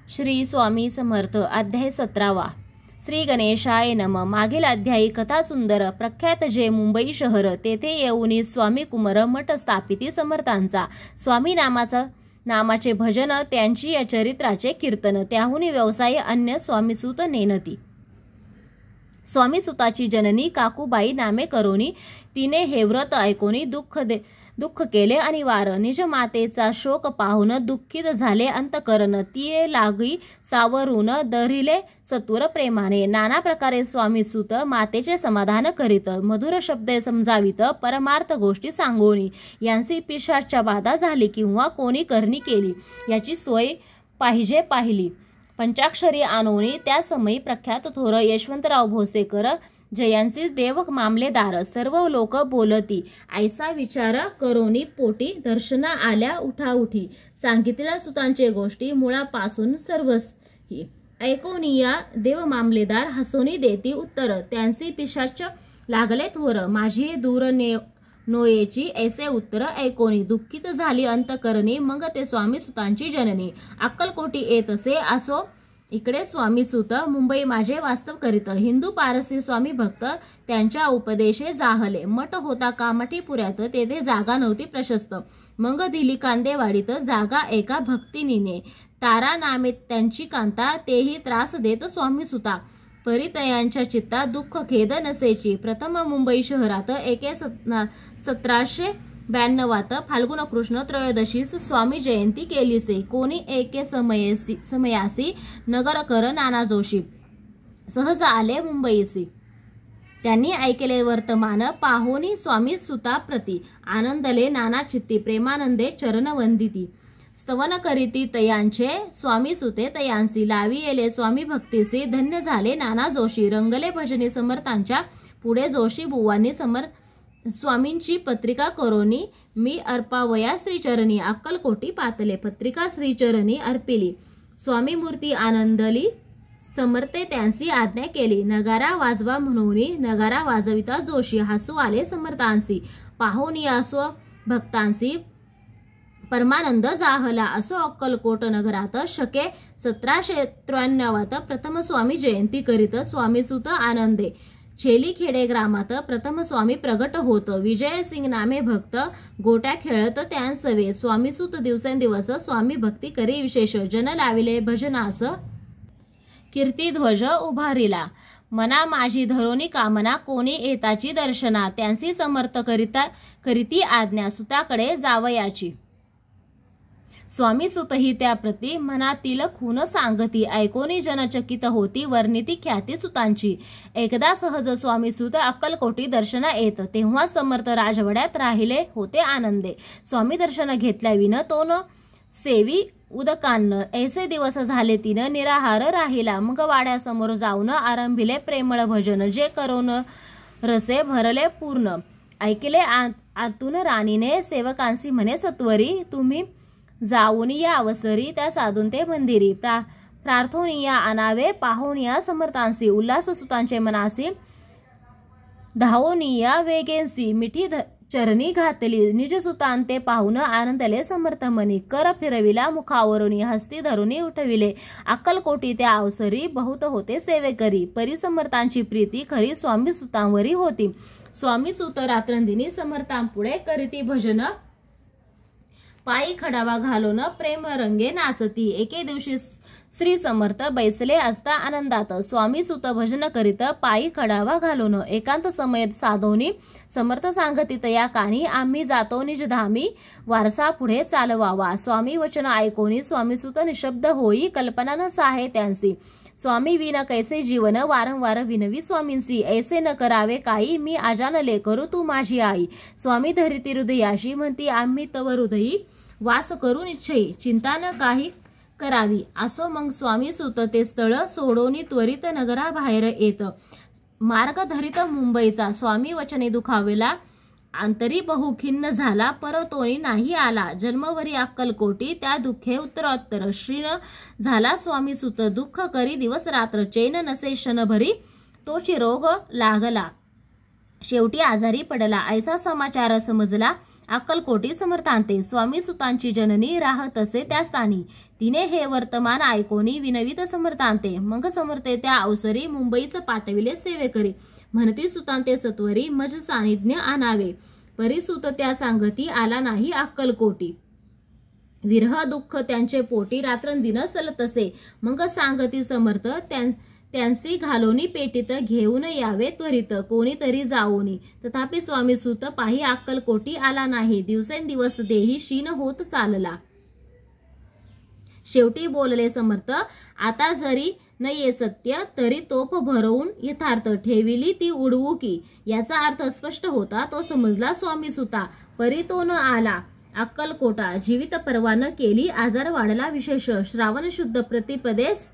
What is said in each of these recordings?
श्री स्वामी समर्थ अध्याय 17वा. श्री गणेशाय नम. मागील अध्यायी कथा सुंदर प्रख्यात जे मुंबई शहर तेथे येऊनी स्वामी कुमार मठ स्थापिती समर्थांचा स्वामी नामाचे भजन त्यांची या चरित्राचे कीर्तन त्याहुनी व्यवसाय अन्य स्वामीसूत नेनती. स्वामीसुताची जननी काकूबाई नामे करोनी तिने हे व्रत ऐकोनी दुःख केले आणि वार निज मातेचा शोक पाहून दुःखित झाले अंतकरण तिये लागी सावरून धरिले सत्वर प्रेमाने नाना प्रकारे स्वामीसुत मातेचे समाधान करीत मधुर शब्द समजावित परमार्थ गोष्टी सांगोनी यांची पिशाच्या बाधा झाली किंवा कोणी करणी केली याची सोय पाहिली. पंचाक्षरी आणोनी त्या समयी प्रख्यात थोर यशवंतराव भोसेकर जयांसी देवक मामलेदार सर्व लोक बोलती ऐसा विचार करोनी पोटी दर्शना आल्या उठाउठी सांगितल्या सुतांचे गोष्टी मुळापासून सर्वही ऐकोनिया देव मामलेदार हसोनी देती उत्तर त्यांसी पिशाच लागले थोर माझी दूर नोयेची ऐसे उत्तर ऐकोनी दुःखित झाली अंतकरणी मग ते स्वामी सुतांची जननी अक्कलकोटी येत असे असो इकडे स्वामीसूत मुंबई माझे वास्तव करीत हिंदू पारसी स्वामी भक्त त्यांच्या उपदेशे जाहले मठ होता कामठीपुऱ्यात तेथे जागा नव्हती प्रशस्त मग दिली कांदेवाडीत जागा एका भक्तिनीने तारा नामे त्यांची कांता तेही त्रास देत स्वामीसुता परितयांच्या चित्तात दुःख खेद नसेची. प्रथम मुंबई शहरात 1792 फाल्गुन कृष्ण त्रयोदशीस स्वामी जयंती केलीसे. कोणी एके समयासी नगरकर नाना जोशी सहज आले मुंबईसी. त्यांनी ऐकले वर्तमान पाहोनी स्वामी सुता प्रती आनंदले नाना चित्ती प्रेमानंदे चरण वंदिती स्तवन करीती तयांचे स्वामी सुते तयांसी लावी येले स्वामी भक्तीसी धन्य झाले नाना जोशी. रंगले भजनी समर्थांच्या पुढे जोशी बुवांनी स्वामींची पत्रिका करोनी मी अर्पावया श्रीचरणी अक्कलकोटी पातले पत्रिका श्रीचरणी अर्पिली. स्वामी मूर्ती आनंदली समर्थे त्यांची आज्ञा केली. नगारा वाजवा म्हणून नगारा वाजविता जोशी हसू आले समर्थांसी पाहोनी असो भक्तांसी परमानंद जाहला. असो अक्कलकोट नगरात शके 1793 प्रथम स्वामी जयंती करीत स्वामीसुत आनंदे. छेली खेडे ग्रामात प्रथम स्वामी प्रगट होत. विजयसिंग नामे भक्त गोट्या खेळत त्यांसवे स्वामीसुत दिवसेंदिवस स्वामी भक्ती करी विशेष जन लाविले भजनास कीर्तिध्वज उभारिला. मना माझी धरोनी कामना कोणी येताची दर्शना त्यांसी समर्थ करीती आज्ञा सुताकडे जावयाची. स्वामी सुतही त्याप्रती मनातील खून सांगती ऐकोनी जनचकित होती वर्णिती ख्याती सुतांची. एकदा सहज स्वामी सुत अक्कलकोटी दर्शना येत तेव्हा समर्थ राजवाड्यात राहिले होते आनंदे. स्वामी दर्शन घेतल्याविन तो न सेवी उदकान्न ऐसे दिवस झाले तिनं निराहार राहिला. मग वाड्यासमोर जाऊन आरंभिले प्रेमळ भजन जे करून रसे भरले पूर्ण. ऐकले आतून राणीने सेवकांसी म्हणे सत्वरी तुम्ही जाऊन या अवसरी त्या साधून ते मंदिरी प्रार्थोनिया आनावे पाहोनिया समर्थांसी उल्हास सुतांचे मनासी धावोनिया वेगेंसी मिठी चरणी घातली. निज सुतांते पाहून आनंदले समर्थ मनी कर फिरविला मुखावरून हस्ती धरुनी उठविले. अक्कलकोटी त्या अवसरी बहुत होते सेवेकरी परिसमर्थांची प्रीती खरी स्वामी सुतांवरी होती. स्वामी सुत रात्रंदिनी समर्थांपुढे करीती भजन पायी खडावा घालून प्रेम रंगे नाचती. एके दिवशी श्री समर्थ बैसले असता आनंदात स्वामी सुत भजन करीत पायी खडावा घालून एकांत समय साधोनी समर्थ सांगती तया कानी आम्ही जातो निजधामी वारसा पुढे चालवावा. स्वामी वचन ऐकोनी स्वामी सुत निशब्द होई कल्पना न साहे त्यांसी. स्वामी विन कैसे जीवन वारंवार विनवी स्वामींसी ऐसे न करावे काही मी आजानले करू तू माझी आई. स्वामी धरिती हृदयाशी म्हणती आम्ही तव हृदयी वास करू निश्चयी चिंता न काही करावी. असो मग स्वामी सुत ते स्थळ सोडोनी त्वरित नगरा बाहेर येत. मार्ग धरित मुंबईचा स्वामी वचने दुखावला अंतरी बहुखिन्न झाला परतोनी नाही आला. जन्मवरी अक्कलकोटी त्या दुःखे उत्तरोत्तर श्रीन झाला स्वामी सुत दुःख करी दिवस रात्र चैन नसे क्षणभरी तोची रोग लागला शेवटी आजारी पडला. ऐसा समाचार समजला अक्कलकोटी समर्थांते स्वामी सुतांची जननी राहत असे त्या स्थानी तिने हे वर्तमान ऐकोनी विनवित समर्थांते मग समर्थे त्या अवसरी मुंबईच पाठविले सेवेकरी म्हणती सुतांते सत्वरी मज सानिध्य आणावे परिसुत त्या सांगती आला नाही अक्कलकोटी विरह दुःख त्यांचे पोटी रात्रंदिन सलतसे मग सांगती समर्थ त्यांसी घालोनी पेटीत घेऊन यावे त्वरित कोणीतरी जाऊनी तथापि स्वामी सुत पाही अक्कलकोटी आला नाही दिवसेंदिवस देही क्षीण होत चालला शेवटी बोलले समर्थ आता जरी न ये सत्य तरी तोफ भरवून यथार्थ ठेविली ती उडवू की याचा अर्थ स्पष्ट होता तो समजला स्वामी सुता परी तो न आला अक्कलकोटा जीवित परवा न केली आजार वाढला विशेष श्रावण शुद्ध प्रतिपदेस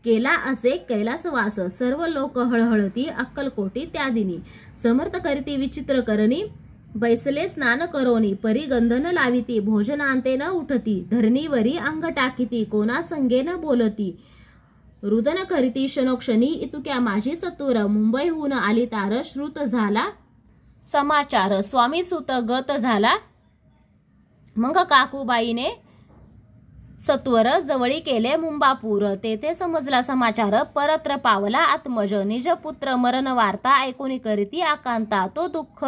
केला असे कैलासवास सर्व लोक हळहळती अक्कलकोटी त्या दिनी समर्थ करीती विचित्र करणी बैसले स्नान करोनी परी गंधन लाविती भोजनांते न उठती धरणीवरी अंग टाकीती कोणा संगे न बोलती रुदन करीती क्षणोक्षणी इतुक्या माझी सत्वर मुंबईहून आली तार श्रुत झाला समाचार स्वामी सुत गत झाला मग काकूबाईने सत्वर जवळी केले मुंबापूर तेथे समजला समाचार परत्र पावला आत्मज निज पुत्र मरण वार्ता ऐकून करीती आकांता तो दुःख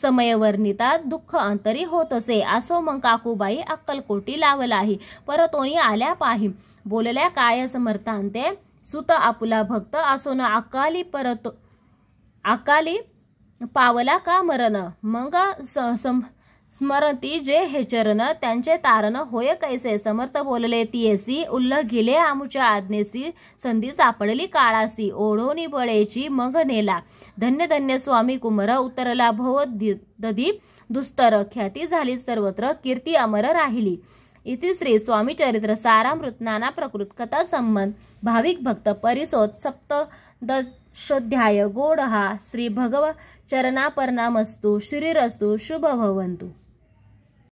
समयवर्णिता दुःख अंतरी होत असे असो मग काकूबाई अक्कलकोटी लावलाही परतोनी आल्या पाही बोलल्या काय समर्थांते सुत आपुला भक्त असो न अकाली पावला का मरण मग स्मरती जे हे चरण त्यांचे तारण होय कैसे समर्थ बोलले तियेसी उल्लघिले आमुच्या आज्ञेसी संधी सापडली काळासी ओढोनी बळेची मग नेला धन्य धन्य स्वामी कुमर उतरला भव दधी दुस्तर ख्याती झाली सर्वत्र कीर्ती अमर राहिली इति श्री स्वामी चरित्र सारामृत नाना प्रकृत कथा संबंध भाविक भक्त परिसोत सप्तदशोध्याय गोडहा श्री भगव चरणापर्णामस्तु श्रीरस्तु शुभ भवन्तु।